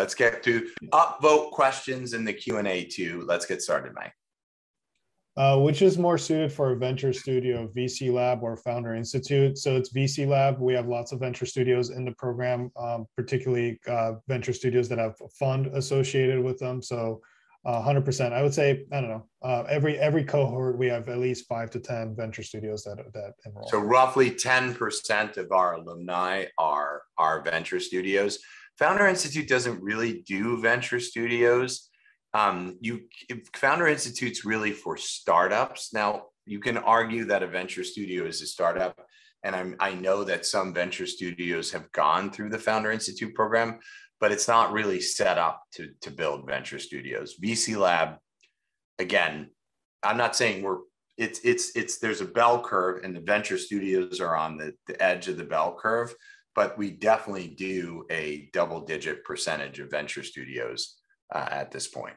let's get to upvote questions in the Q&A too. Let's get started, Mike. Which is more suited for a venture studio, VC Lab or Founder Institute? So it's VC Lab. We have lots of venture studios in the program, particularly venture studios that have a fund associated with them. So 100%. I would say, I don't know, every cohort, we have at least 5 to 10 venture studios that enroll. So roughly 10% of our alumni are venture studios. Founder Institute doesn't really do venture studios. Founder Institute's really for startups. Now, you can argue that a venture studio is a startup, and I know that some venture studios have gone through the Founder Institute program, but it's not really set up to build venture studios. VC Lab, again, I'm not saying there's a bell curve, and the venture studios are on the edge of the bell curve, but we definitely do a double-digit percentage of venture studios at this point.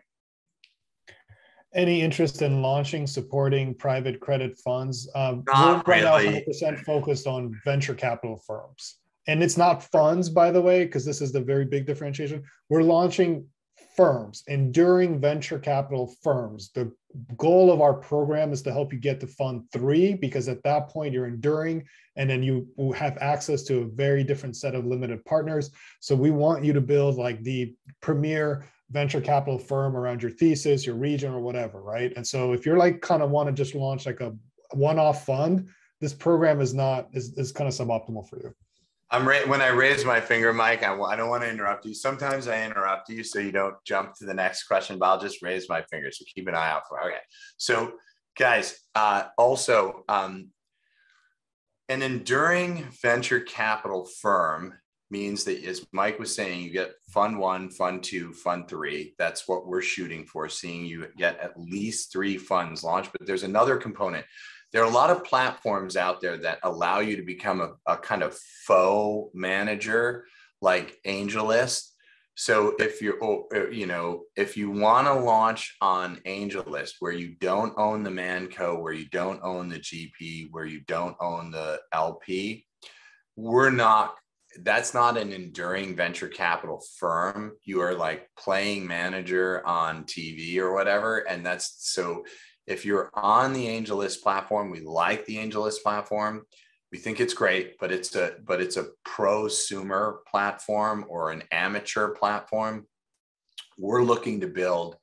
Any interest in launching, supporting private credit funds? Not we're right really. now 100% focused on venture capital firms. And it's not funds, by the way, because this is the very big differentiation. We're launching firms, enduring venture capital firms. The goal of our program is to help you get to fund 3, because at that point you're enduring, and then you will have access to a very different set of limited partners. So we want you to build like the premier venture capital firm around your thesis, your region, or whatever, right? And so if you're like kind of want to just launch like a one-off fund, this program is kind of suboptimal for you. When I raise my finger, Mike, I don't want to interrupt you. Sometimes I interrupt you so you don't jump to the next question, but I'll just raise my finger. So keep an eye out for it. Okay. So guys, also an enduring venture capital firm means that, as Mike was saying, you get fund 1, fund 2, fund 3. That's what we're shooting for, seeing you get at least 3 funds launched. But there's another component. There are a lot of platforms out there that allow you to become a kind of faux manager, like AngelList. So if you want to launch on AngelList, where you don't own the Manco, where you don't own the GP, where you don't own the LP, that's not an enduring venture capital firm. You are like playing manager on TV or whatever. And so if you're on the AngelList platform, we like the AngelList platform. We think it's great, but it's a prosumer platform or an amateur platform. We're looking to build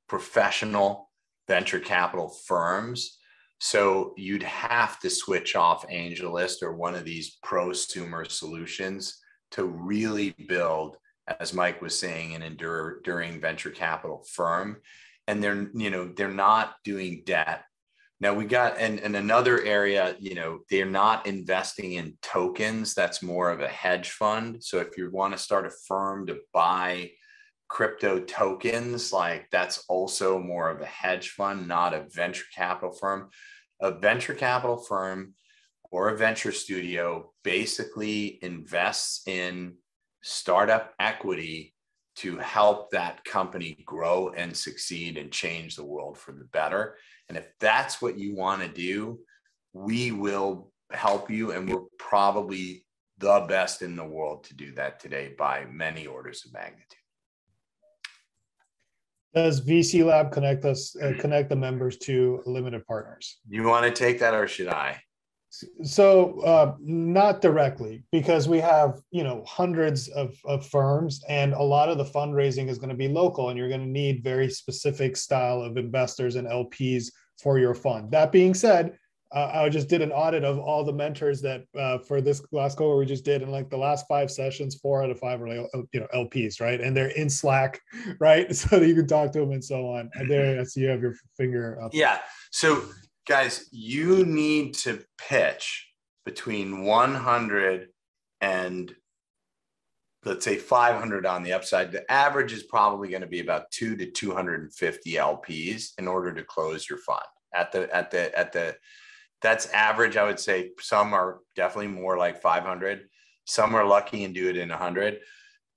professional venture capital firms. So you'd have to switch off AngelList or one of these prosumer solutions to really build, as Mike was saying, an enduring venture capital firm. And they're not doing debt. Now we got, and another area, they're not investing in tokens. That's more of a hedge fund. So if you want to start a firm to buy crypto tokens, like that's also more of a hedge fund, not a venture capital firm. A venture capital firm or a venture studio basically invests in startup equity to help that company grow and succeed and change the world for the better. And if that's what you want to do, we will help you. And we're probably the best in the world to do that today by many orders of magnitude. Does VC Lab connect the members to limited partners? You want to take that, or should I? So not directly, because we have hundreds of firms, and a lot of the fundraising is going to be local, and you're going to need very specific style of investors and LPs for your fund. That being said, I just did an audit of all the mentors that for this last cohort we just did, and like the last 5 sessions, 4 out of 5 are LPs, right? And they're in Slack, right? So that you can talk to them and so on. And there, I see you have your finger up. Yeah. So guys, you need to pitch between 100 and let's say 500 on the upside. The average is probably going to be about 2 to 250 LPs in order to close your fund. That's average. I would say some are definitely more like 500. Some are lucky and do it in 100.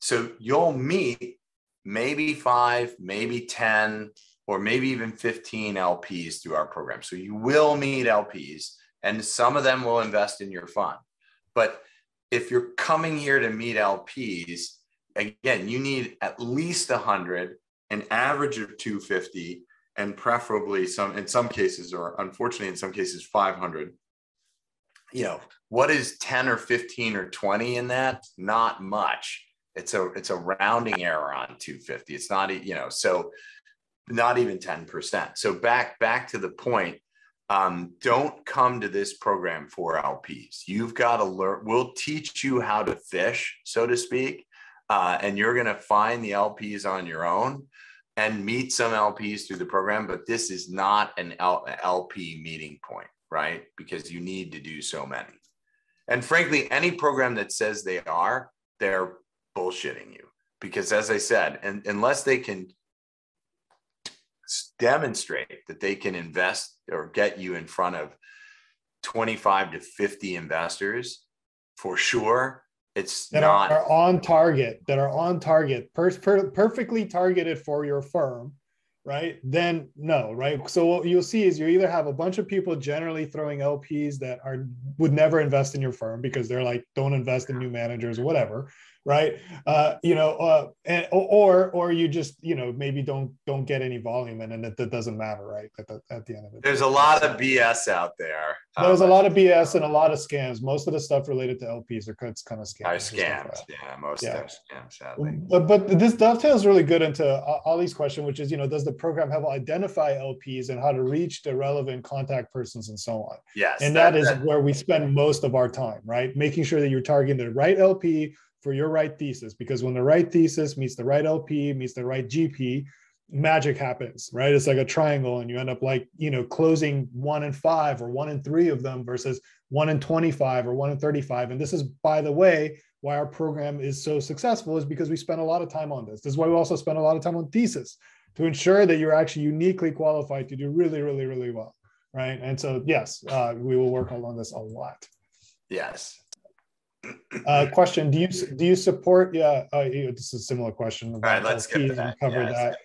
So you'll meet maybe 5, maybe 10, or maybe even 15 LPs through our program. So you will meet LPs, and some of them will invest in your fund. But if you're coming here to meet LPs again, you need at least 100, an average of 250, and preferably in some cases, or unfortunately in some cases, 500. You know, what is 10 or 15 or 20 in that? Not much. It's a rounding error on 250. It's not, you know, so not even 10%. So back to the point, don't come to this program for LPs. You've got to learn. We'll teach you how to fish, so to speak, and you're going to find the LPs on your own and meet some LPs through the program. But this is not an LP meeting point, right? Because you need to do so many. And frankly, any program that says they're bullshitting you. Because as I said, unless they can demonstrate that they can invest or get you in front of 25 to 50 investors, for sure, it's that not are on target, perfectly targeted for your firm, right? Then no, right? So what you'll see is you either have a bunch of people generally throwing LPs that would never invest in your firm because they're like, don't invest in new managers or whatever, right? Or you just, maybe don't get any volume and that doesn't matter, right? At the end of it. There's a lot of BS out there. There's a lot of BS and a lot of scams. Most of the stuff related to LPs are kind of scams. Most of them scams, sadly. But this dovetails really good into Ali's question, which is, does the program help identify LPs and how to reach the relevant contact persons and so on? Yes. And that is where we spend most of our time, right? Making sure that you're targeting the right LP for your right thesis, because when the right thesis meets the right LP, meets the right GP, magic happens, right? It's like a triangle and you end up closing 1 in 5 or 1 in 3 of them versus 1 in 25 or 1 in 35. And this is, by the way, why our program is so successful, is because we spend a lot of time on this. This is why we also spend a lot of time on thesis, to ensure that you're actually uniquely qualified to do really, really, really well, right? And so, yes, we will work on this a lot. Yes. Question: Do you support? Yeah, this is a similar question. All right, let's get that. Cover that.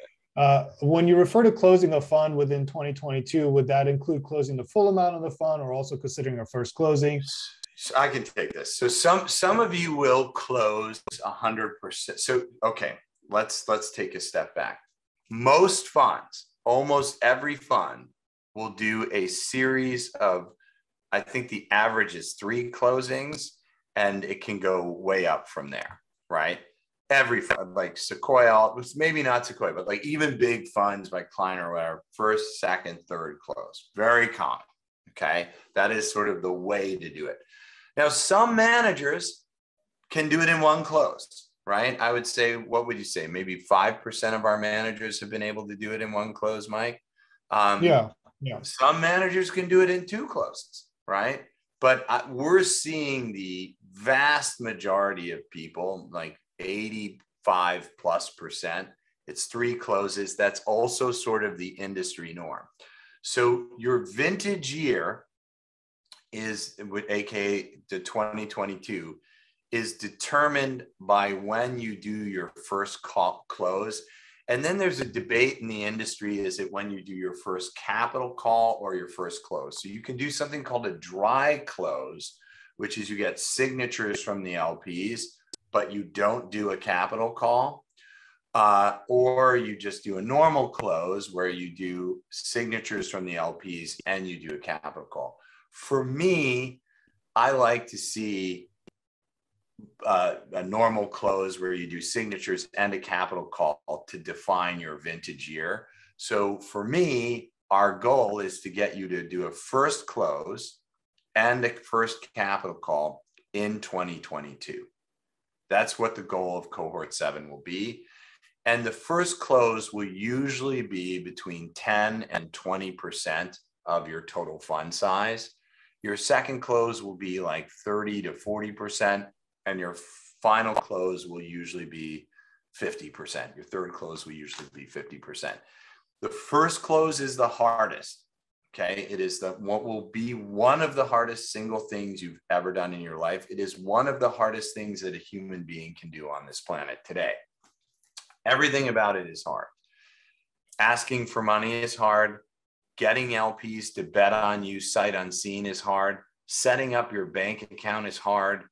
When you refer to closing a fund within 2022, would that include closing the full amount of the fund, or also considering a first closing? So I can take this. So some of you will close 100%. So okay, let's take a step back. Most funds, almost every fund, will do a series of, I think the average is 3 closings, and it can go way up from there, right? Every fund, like Sequoia, maybe not Sequoia, but like even big funds like Klein or whatever, first, second, third close. Very common, okay? That is sort of the way to do it. Now, some managers can do it in 1 close, right? I would say, what would you say? Maybe 5% of our managers have been able to do it in 1 close, Mike? Yeah. Some managers can do it in 2 closes, right? But we're seeing the vast majority of people, like 85+%, it's 3 closes. That's also sort of the industry norm. So your vintage year is, aka the 2022, is determined by when you do your first close. And then there's a debate in the industry, is it when you do your first capital call or your first close? So you can do something called a dry close, which is you get signatures from the LPs, but you don't do a capital call. Or you just do a normal close where you do signatures from the LPs and you do a capital call. For me, I like to see a normal close where you do signatures and a capital call to define your vintage year. So for me, our goal is to get you to do a first close and a first capital call in 2022. That's what the goal of cohort 7 will be. And the first close will usually be between 10 and 20% of your total fund size. Your second close will be like 30 to 40%. And your final close will usually be 50%. Your third close will usually be 50%. The first close is the hardest, okay? It is what will be one of the hardest single things you've ever done in your life. It is one of the hardest things that a human being can do on this planet today. Everything about it is hard. Asking for money is hard. Getting LPs to bet on you sight unseen is hard. Setting up your bank account is hard.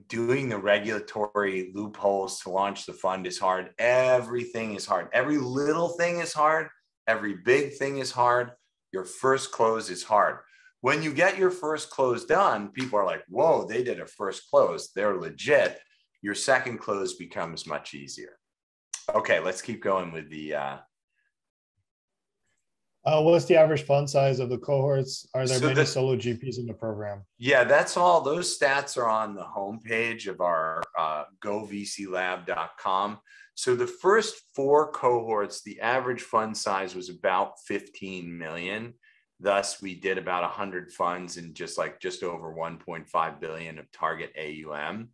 doing the regulatory loopholes to launch the fund is hard. Everything is hard. Every little thing is hard. Every big thing is hard. Your first close is hard. When you get your first close done, people are like, whoa, they did a first close. They're legit. Your second close becomes much easier. Okay, let's keep going with the... what's the average fund size of the cohorts? Are there many solo GPs in the program? Yeah, that's all. Those stats are on the homepage of our govclab.com. So the first 4 cohorts, the average fund size was about 15 million. Thus, we did about 100 funds and just over 1.5 billion of target AUM.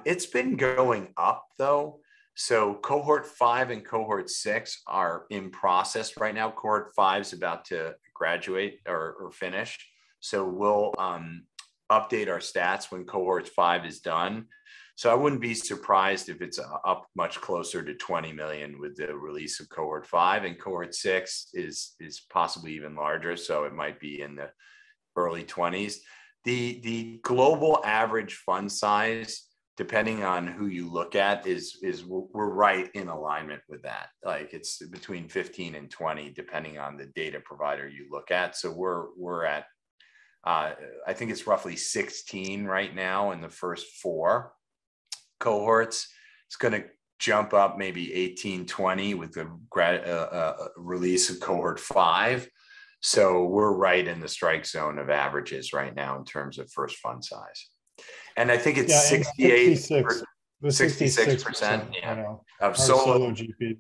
It's been going up though. So cohort 5 and cohort 6 are in process right now. Cohort 5 is about to graduate or finish. So we'll update our stats when cohort 5 is done. So I wouldn't be surprised if it's up much closer to 20 million with the release of cohort 5, and cohort 6 is possibly even larger. So it might be in the early 20s. The global average fund size, depending on who you look at, is we're right in alignment with that. Like it's between 15 and 20, depending on the data provider you look at. So we're at, I think it's roughly 16 right now in the first 4 cohorts. It's going to jump up maybe 18, 20 with the release of cohort 5. So we're right in the strike zone of averages right now in terms of first fund size. And I think it's 66% of solo GP.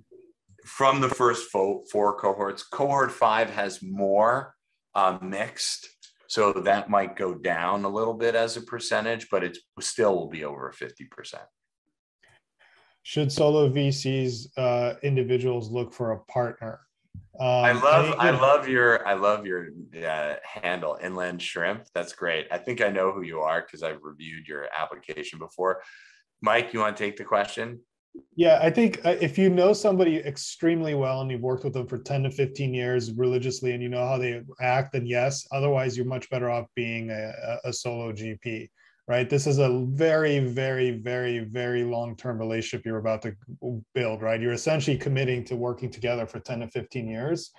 From the first 4 cohorts. Cohort 5 has more mixed, so that might go down a little bit as a percentage, but it still will be over 50%. Should solo VCs individuals look for a partner? I love your handle, Inland Shrimp. That's great. I think I know who you are because I've reviewed your application before. Mike, you want to take the question? Yeah, I think if you know somebody extremely well and you've worked with them for 10 to 15 years religiously and you know how they act, then yes. Otherwise, you're much better off being a solo GP, right? This is a very, very, very, very long-term relationship you're about to build, right? You're essentially committing to working together for 10 to 15 years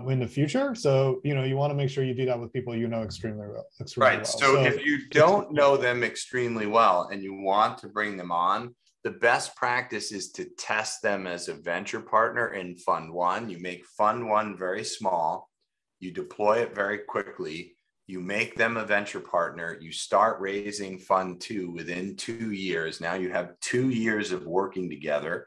in the future. So, you want to make sure you do that with people you know extremely well. Right. So if you don't know them extremely well and you want to bring them on, the best practice is to test them as a venture partner in Fund 1. You make Fund 1 very small. You deploy it very quickly. You make them a venture partner. You start raising Fund 2 within 2 years. Now you have 2 years of working together.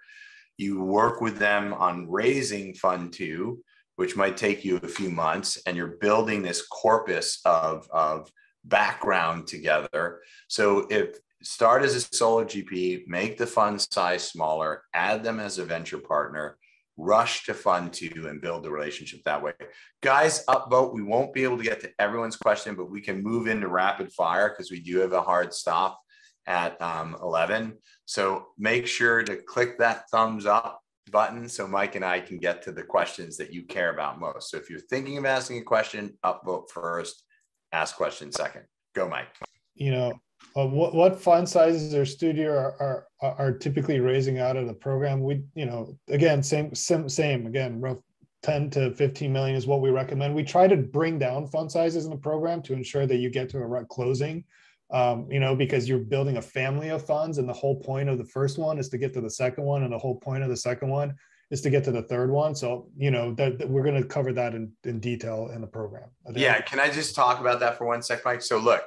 You work with them on raising Fund 2, which might take you a few months, and you're building this corpus of background together. So if start as a solo GP, make the fund size smaller, add them as a venture partner, rush to Fund 2 and build the relationship that way. Guys, upvote. We won't be able to get to everyone's question, but we can move into rapid fire because we do have a hard stop at 11. So make sure to click that thumbs up button so Mike and I can get to the questions that you care about most. So if you're thinking of asking a question, upvote first, ask question second. Go, Mike. What fund sizes or studio are typically raising out of the program? We, again, same, again, rough 10 to 15 million is what we recommend. We try to bring down fund sizes in the program to ensure that you get to a closing, because you're building a family of funds, and the whole point of the first one is to get to the second one, and the whole point of the second one is to get to the third one. So, that we're going to cover that in detail in the program. Yeah. Can I just talk about that for 1 sec, Mike? So look,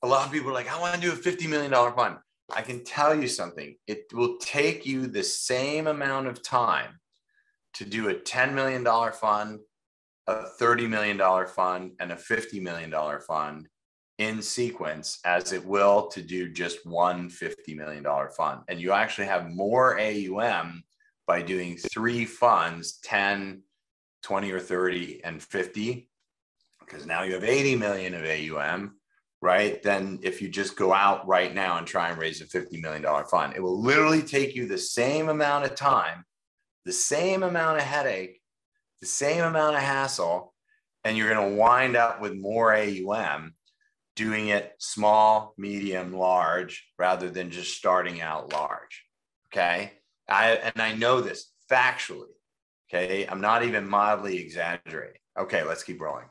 a lot of people are like, I want to do a $50 million fund. I can tell you something. It will take you the same amount of time to do a $10 million fund, a $30 million fund, and a $50 million fund in sequence as it will to do just one $50 million fund. And you actually have more AUM by doing 3 funds, 10, 20 or 30, and 50, because now you have 80 million of AUM. Right? Then if you just go out right now and try and raise a $50 million fund, it will literally take you the same amount of time, the same amount of headache, the same amount of hassle, and you're going to wind up with more AUM. doing it small, medium, large, rather than just starting out large. Okay. I know this factually. Okay. I'm not even mildly exaggerating. Okay. Let's keep rolling.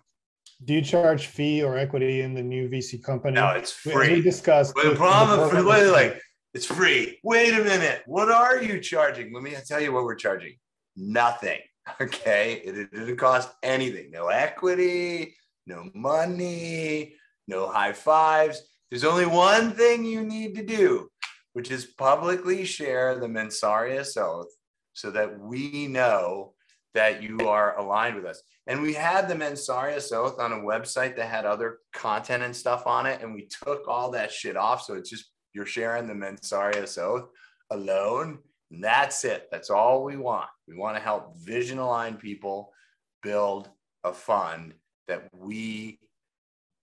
Do you charge fee or equity in the new VC company? No, it's free. As we discussed. But the problem, like, it's free. Wait a minute. What are you charging? Let me tell you what we're charging. Nothing. Okay. It didn't cost anything. No equity, no money, no high fives. There's only one thing you need to do, which is publicly share the Mensarius Oath so that we know that you are aligned with us. And we had the Mensarius Oath on a website that had other content and stuff on it. And we took all that shit off. So it's just, you're sharing the Mensarius Oath alone. And that's it. That's all we want. We want to help vision aligned people build a fund that we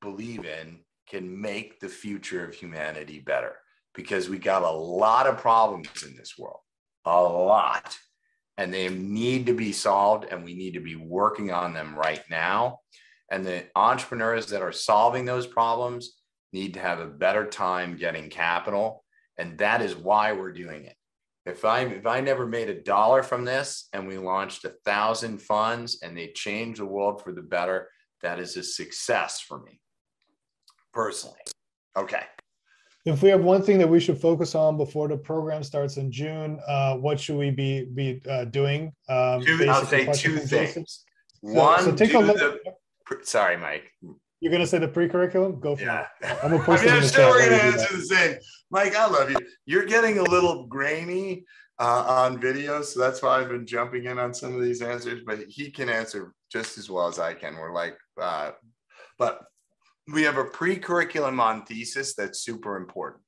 believe in can make the future of humanity better, because we got a lot of problems in this world, a lot, and they need to be solved, and we need to be working on them right now. And the entrepreneurs that are solving those problems need to have a better time getting capital. And that is why we're doing it. If I never made $1 from this and we launched 1,000 funds and they changed the world for the better, that is a success for me personally. Okay. If we have one thing that we should focus on before the program starts in June, what should we be doing? I'll say two things. One, take a look. Sorry, Mike. You're going to say the pre-curriculum? Go for it. I'm going to post it in the chat. We're going to answer the same. Mike, I love you. You're getting a little grainy on video, so that's why I've been jumping in on some of these answers, but he can answer just as well as I can. We're like, but we have a pre-curriculum on thesis that's super important.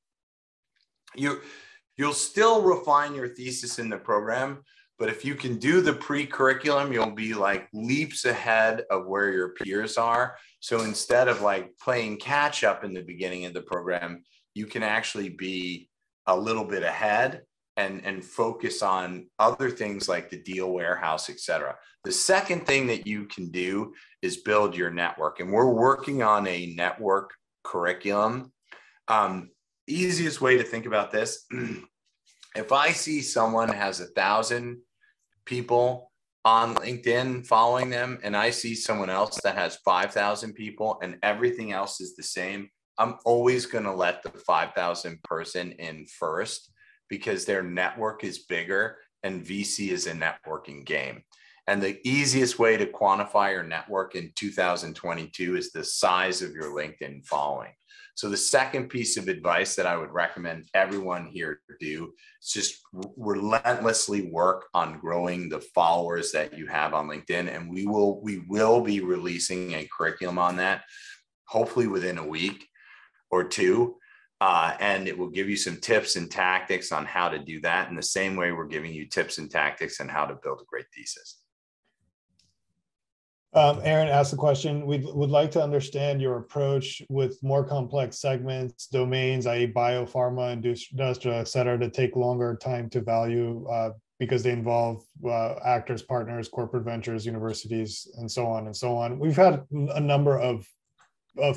You'll still refine your thesis in the program, but if you can do the pre-curriculum, you'll be like leaps ahead of where your peers are. So instead of like playing catch up in the beginning of the program, you can actually be a little bit ahead and focus on other things like the deal warehouse, et cetera. The second thing that you can do is build your network. And we're working on a network curriculum. Easiest way to think about this, if I see someone has 1,000 people on LinkedIn following them, and I see someone else that has 5,000 people and everything else is the same, I'm always going to let the 5,000 person in first, because their network is bigger and VC is a networking game. And the easiest way to quantify your network in 2022 is the size of your LinkedIn following. So the second piece of advice that I would recommend everyone here do is just relentlessly work on growing the followers that you have on LinkedIn. And we will be releasing a curriculum on that, hopefully within a week or two. And it will give you some tips and tactics on how to do that in the same way we're giving you tips and tactics on how to build a great thesis. Aaron asked the question, would like to understand your approach with more complex segments, domains, i.e. biopharma, industrial, et cetera, to take longer time to value because they involve actors, partners, corporate ventures, universities, and so on and so on. We've had a number of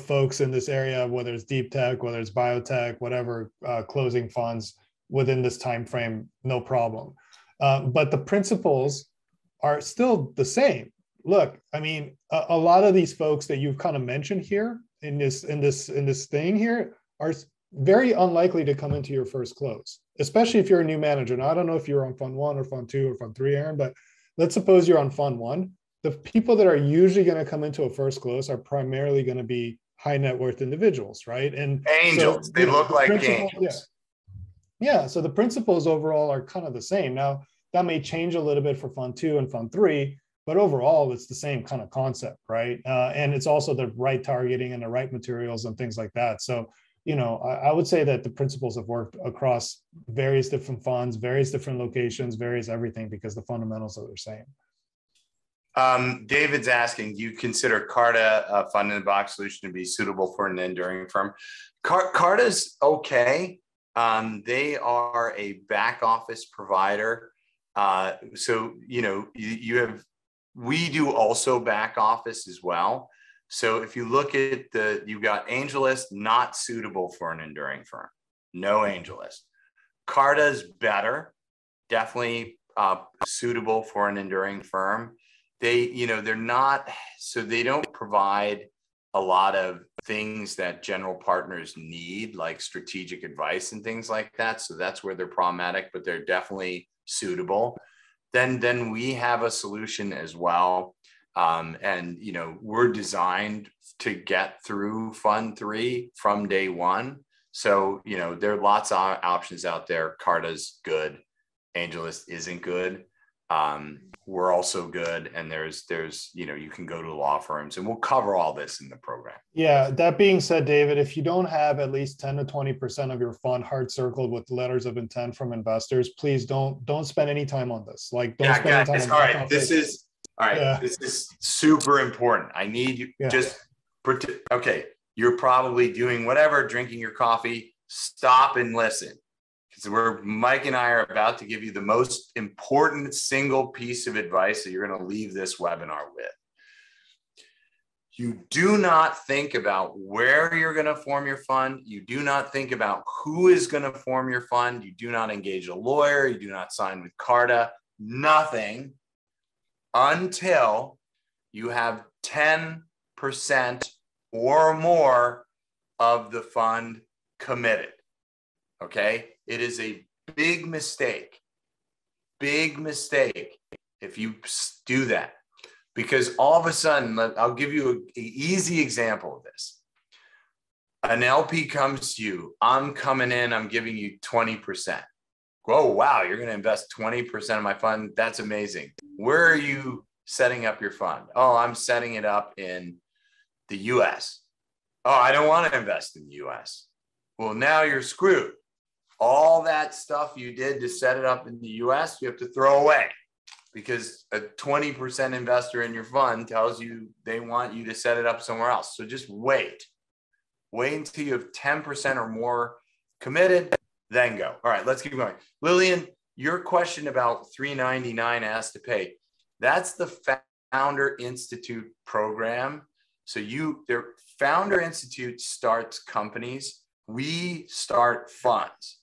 folks in this area, whether it's deep tech, whether it's biotech, whatever, closing funds within this time frame, no problem. But the principles are still the same. Look, I mean, a lot of these folks that you've kind of mentioned here in this thing here are very unlikely to come into your first close, especially if you're a new manager. Now, I don't know if you're on fund 1 or fund 2 or fund 3, Aaron, but let's suppose you're on fund 1. The people that are usually going to come into a first close are primarily going to be high net worth individuals, right? And angels, so, they look like angels. Yeah. So the principles overall are kind of the same. Now, that may change a little bit for fund 2 and fund 3, but overall, it's the same kind of concept, right? And it's also the right targeting and the right materials and things like that. So, you know, I would say that the principles have worked across various different funds, various different locations, various everything, because the fundamentals are the same. David's asking, do you consider Carta a fund in the box solution to be suitable for an enduring firm? Carta's okay. They are a back office provider. So, you know, we do also back office as well. So if you look at you've got AngelList, not suitable for an enduring firm. No AngelList. Carta's better, definitely suitable for an enduring firm. They're not, so they don't provide a lot of things that general partners need, like strategic advice and things like that. So that's where they're problematic, but they're definitely suitable. Then we have a solution as well. And we're designed to get through Fund 3 from day one. So, there are lots of options out there. Carta's good. AngelList isn't good. We're also good. And there's, you can go to law firms, and we'll cover all this in the program. Yeah. That being said, David, if you don't have at least 10 to 20% of your fund hard circled with letters of intent from investors, please don't spend any time on this. Like, don't spend any time on all right. This is super important. I need you okay. You're probably doing whatever, drinking your coffee. Stop and listen, because Mike and I are about to give you the most important single piece of advice that you're going to leave this webinar with. You do not think about where you're going to form your fund. You do not think about who is going to form your fund. You do not engage a lawyer. You do not sign with Carta. Nothing until you have 10% or more of the fund committed. Okay? It is a big mistake if you do that, because all of a sudden, I'll give you an easy example of this. An LP comes to you, I'm coming in, I'm giving you 20%. Oh, wow, you're going to invest 20% of my fund. That's amazing. Where are you setting up your fund? Oh, I'm setting it up in the US. Oh, I don't want to invest in the US. Well, now you're screwed. All that stuff you did to set it up in the US, you have to throw away, because a 20% investor in your fund tells you they want you to set it up somewhere else. So just wait until you have 10% or more committed, then go. All right, let's keep going. Lillian, your question about 399 asked to pay, that's the Founder Institute program. So their Founder Institute starts companies. We start funds.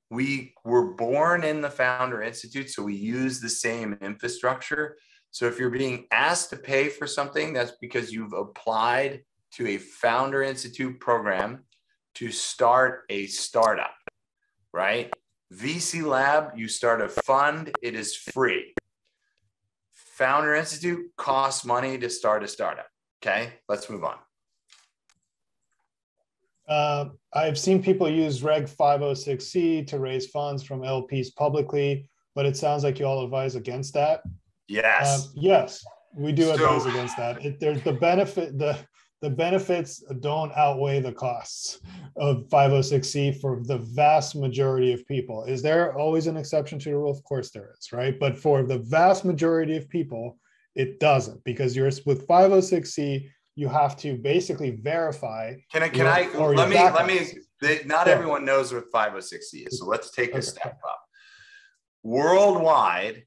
We were born in the Founder Institute, so we use the same infrastructure. So if you're being asked to pay for something, that's because you've applied to a Founder Institute program to start a startup, right? VC Lab, you start a fund, it is free. Founder Institute costs money to start a startup. Okay, let's move on. I've seen people use Reg 506C to raise funds from LPs publicly, but it sounds like you all advise against that. Yes. Yes, we do advise against that. There's the benefit, the benefits don't outweigh the costs of 506C for the vast majority of people. Is there always an exception to the rule? Of course there is, right? But for the vast majority of people, it doesn't, because you're with 506C, you have to basically verify. Not everyone knows what 506C is. So let's take a step up. Worldwide,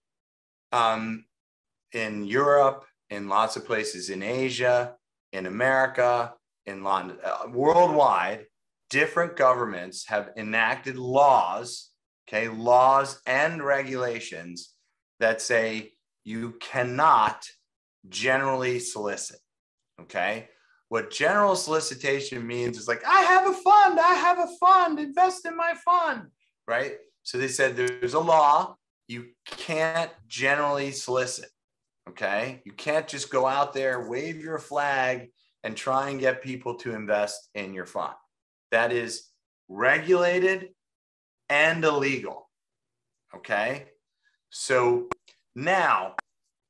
in Europe, in lots of places in Asia, in America, in London, worldwide, different governments have enacted laws, laws and regulations that say you cannot generally solicit. Okay. What general solicitation means is like, I have a fund, invest in my fund, right? So they said there's a law, you can't generally solicit. Okay. You can't just go out there, wave your flag, and try and get people to invest in your fund. That is regulated and illegal. Okay. So now,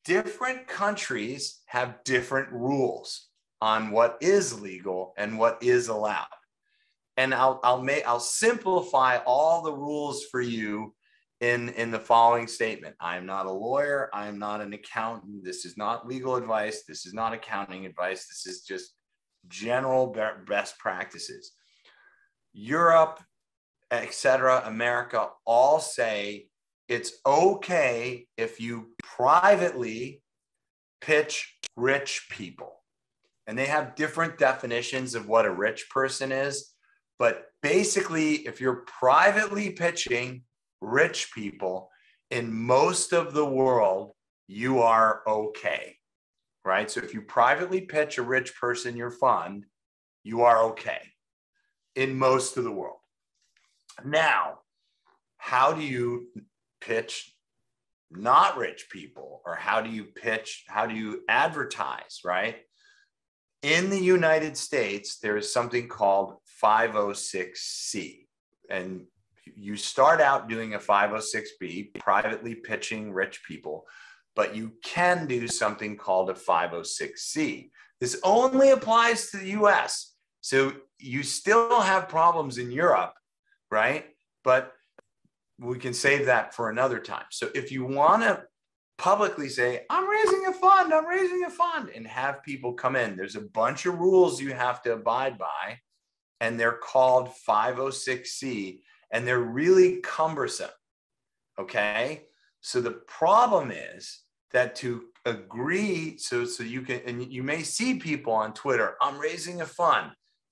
different countries have different rules on what is legal and what is allowed. And I'll simplify all the rules for you in the following statement. I am not a lawyer. I am not an accountant. This is not legal advice. This is not accounting advice. This is just general best practices. Europe, etc., America all say it's okay if you privately pitch rich people. and they have different definitions of what a rich person is. But basically, if you're privately pitching rich people in most of the world, you are okay, right? So if you privately pitch a rich person your fund, you are okay in most of the world. Now, how do you pitch not rich people, or how do you advertise, right? In the United States, there is something called 506C, and you start out doing a 506B, privately pitching rich people, but you can do something called a 506C. This only applies to the US. So you still have problems in Europe, right? But we can save that for another time. So if you want to publicly say, I'm raising a fund, and have people come in, there's a bunch of rules you have to abide by, and they're called 506C, and they're really cumbersome. Okay. So the problem is that to agree, so you can, and you may see people on Twitter, I'm raising a fund.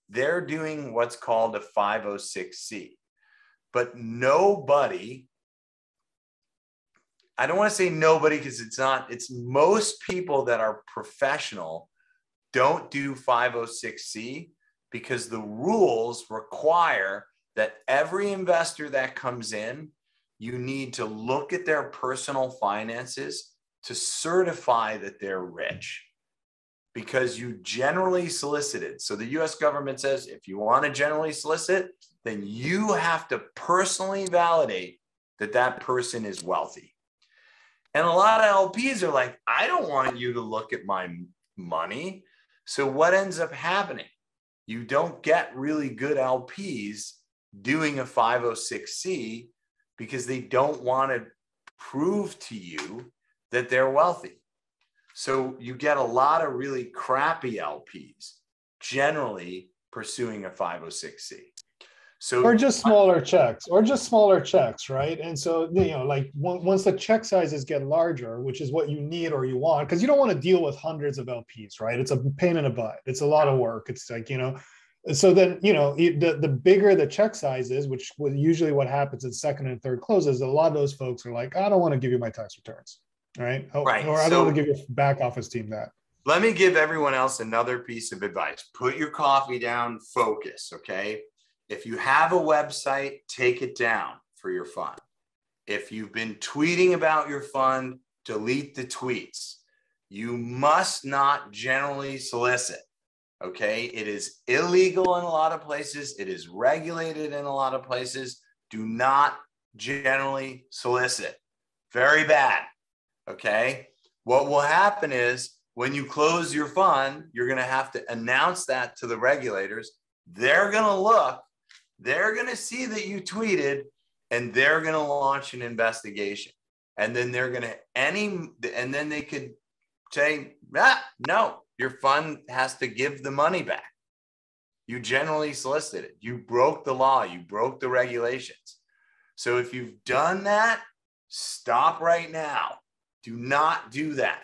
They're doing what's called a 506C. But nobody, I don't want to say nobody because it's most people that are professional don't do 506C, because the rules require that every investor that comes in, you need to look at their personal finances to certify that they're rich, because you generally solicited. So the US government says, if you want to generally solicit, then you have to personally validate that that person is wealthy. And a lot of LPs are like, I don't want you to look at my money. So what ends up happening? You don't get really good LPs doing a 506C because they don't want to prove to you that they're wealthy. So you get a lot of really crappy LPs generally pursuing a 506C. So, or just smaller checks, right? And so, like once the check sizes get larger, which is what you need or you want, because you don't want to deal with hundreds of LPs, right? It's a pain in the butt. It's a lot of work. It's like, so then, the bigger the check size is, which was usually what happens in second and third closes, a lot of those folks are like, I don't want to give you my tax returns, right? Right. Or I don't want to give your back office team that. Let me give everyone else another piece of advice. Put your coffee down, focus, okay? If you have a website, take it down for your fund. If you've been tweeting about your fund, delete the tweets. You must not generally solicit, okay? It is illegal in a lot of places. It is regulated in a lot of places. Do not generally solicit. Very bad, okay? What will happen is when you close your fund, you're going to have to announce that to the regulators. They're going to look. They're going to see that you tweeted, and they're going to launch an investigation. And then they're going to and then they could say, no, your fund has to give the money back. You generally solicited. You broke the law. You broke the regulations. So if you've done that, stop right now. Do not do that.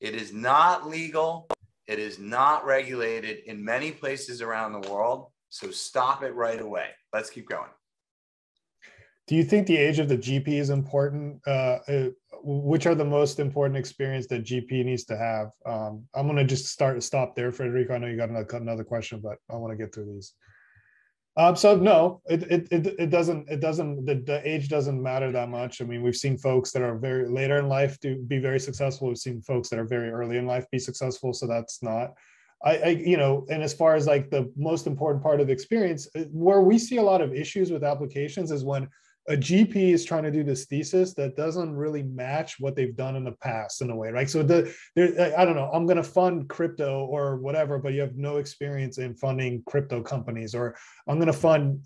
It is not legal. It is not regulated in many places around the world. So stop it right away. Let's keep going. Do you think the age of the GP is important? Which are the most important experience that GP needs to have? I'm going to just stop there, Federico. I know you got another question, but I want to get through these. So no, it doesn't. The age doesn't matter that much. I mean, we've seen folks that are very later in life be very successful. We've seen folks that are very early in life be successful. So that's not. And as far as like the most important part of the experience, where we see a lot of issues with applications is when a GP is trying to do this thesis that doesn't really match what they've done in the past in a way, right? So I don't know, I'm going to fund crypto or whatever, but you have no experience in funding crypto companies, or I'm going to fund,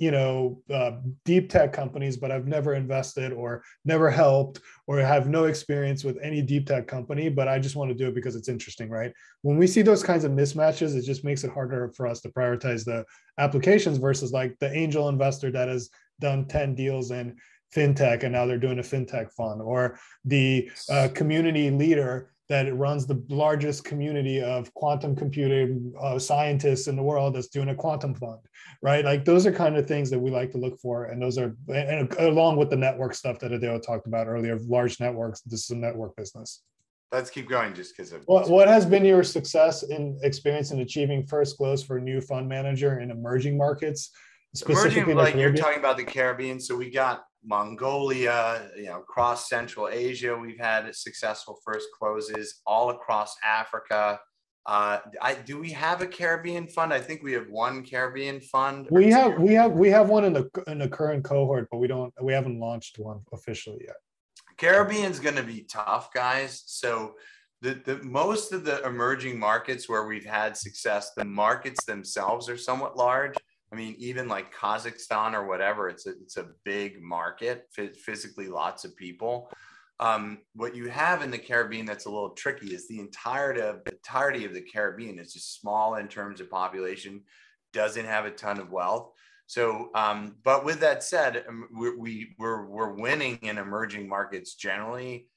deep tech companies, but I've never invested or never helped or have no experience with any deep tech company, but I just want to do it because it's interesting, right? When we see those kinds of mismatches, it just makes it harder for us to prioritize the applications versus like the angel investor that has done 10 deals in fintech and now they're doing a fintech fund, or the community leader that it runs the largest community of quantum computing scientists in the world that's doing a quantum fund, right? Like those are kind of things that we like to look for. And those are, and along with the network stuff that Adeo talked about earlier, large networks, this is a network business. Let's keep going just because of what has been your success in experience in achieving first close for a new fund manager in emerging markets, specifically emerging, like you're talking about the Caribbean. So we got Mongolia, across Central Asia, we've had successful first closes all across Africa. Do we have a Caribbean fund? I think we have one Caribbean fund. We have one in the current cohort, but we haven't launched one officially yet. Caribbean's going to be tough, guys. So the most of the emerging markets where we've had success, the markets themselves are somewhat large. I mean, even like Kazakhstan or whatever, it's a big market, physically lots of people. What you have in the Caribbean that's a little tricky is the entirety of the Caribbean is just small in terms of population, doesn't have a ton of wealth. So, but with that said, we're winning in emerging markets generally.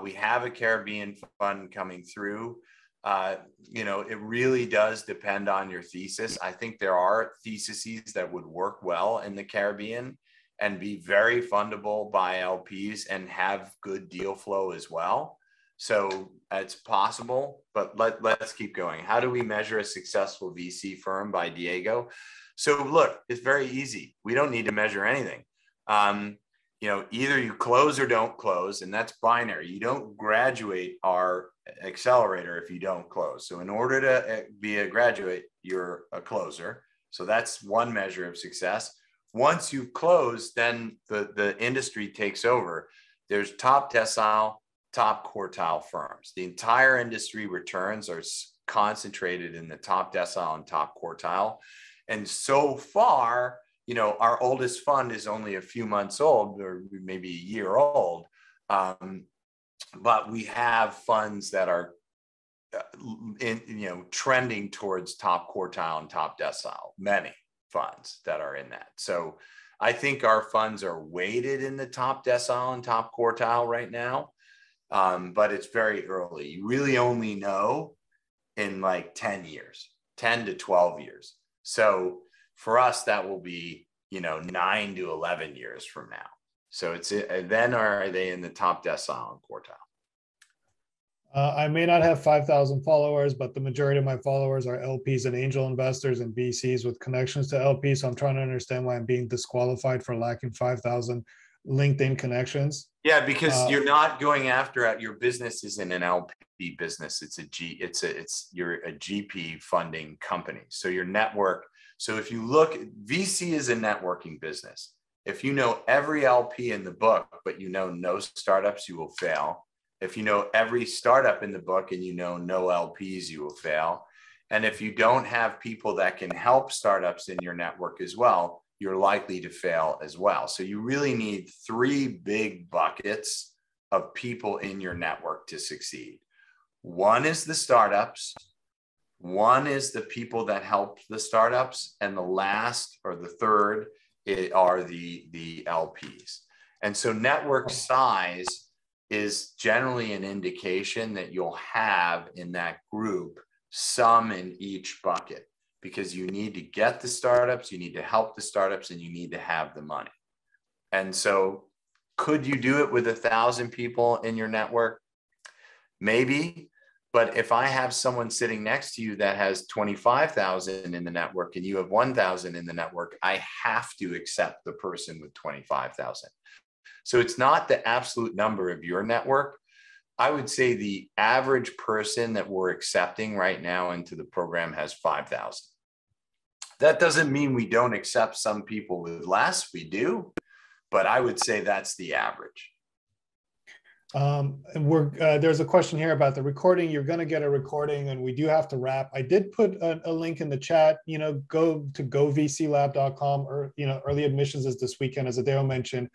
We have a Caribbean fund coming through. It really does depend on your thesis. I think there are theses that would work well in the Caribbean and be very fundable by LPs and have good deal flow as well. So it's possible, but let's keep going. How do we measure a successful VC firm by Diego? So look, it's very easy. We don't need to measure anything. Either you close or don't close, and that's binary. You don't graduate our accelerator if you don't close. So in order to be a graduate, you're a closer. So that's one measure of success. Once you've closed, then the industry takes over. There's top decile, top quartile firms. The entire industry returns are concentrated in the top decile and top quartile. And so far, our oldest fund is only a few months old, or maybe a year old. But we have funds that are trending towards top quartile and top decile, many funds that are in that. So I think our funds are weighted in the top decile and top quartile right now. But it's very early. You really only know in like 10 years, 10 to 12 years. So for us, that will be, 9 to 11 years from now. So then are they in the top decile and quartile? I may not have 5,000 followers, but the majority of my followers are LPs and angel investors and VCs with connections to LPs. So I'm trying to understand why I'm being disqualified for lacking 5,000 LinkedIn connections. Yeah, because you're not going after it. Your business isn't an LP business. You're a GP funding company. So your network. So if you look, VC is a networking business. If you know every LP in the book, but no startups, you will fail. If you know every startup in the book and no LPs, you will fail. And if you don't have people that can help startups in your network as well, you're likely to fail as well. So you really need 3 big buckets of people in your network to succeed. One is the startups. One is the people that help the startups. And the last or the third are the LPs. And so network size is generally an indication that you'll have in that group some in each bucket, because you need to get the startups, you need to help the startups, and you need to have the money. And so could you do it with 1,000 people in your network? Maybe. But if I have someone sitting next to you that has 25,000 in the network and you have 1,000 in the network, I have to accept the person with 25,000. So it's not the absolute number of your network. I would say the average person that we're accepting right now into the program has 5,000. That doesn't mean we don't accept some people with less. We do, but I would say that's the average. There's a question here about the recording. You're going to get a recording, and we do have to wrap. I did put a link in the chat. Go to govclab.com, or early admissions is this weekend, as Adeo mentioned.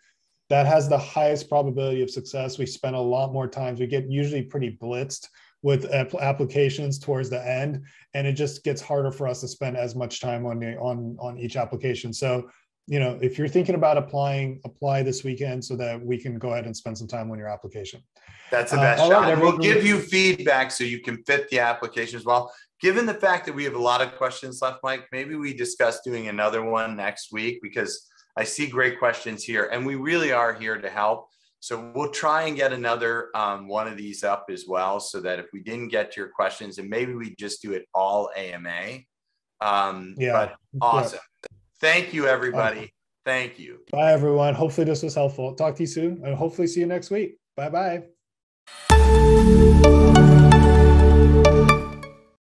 That has the highest probability of success. We spend a lot more time. We get usually pretty blitzed with applications towards the end, and it just gets harder for us to spend as much time on each application. So if you're thinking about applying, apply this weekend so that we can go ahead and spend some time on your application. That's the best all shot. right, And we'll everyone. give you feedback so you can fit the application as well. Given the fact that we have a lot of questions left, Mike, maybe we discuss doing another one next week, because I see great questions here and we really are here to help. So we'll try and get another one of these up as well, so that if we didn't get to your questions, and maybe we just do it all AMA. But awesome. Yeah. Thank you, everybody. Thank you. Bye, everyone. Hopefully this was helpful. Talk to you soon and hopefully see you next week. Bye-bye.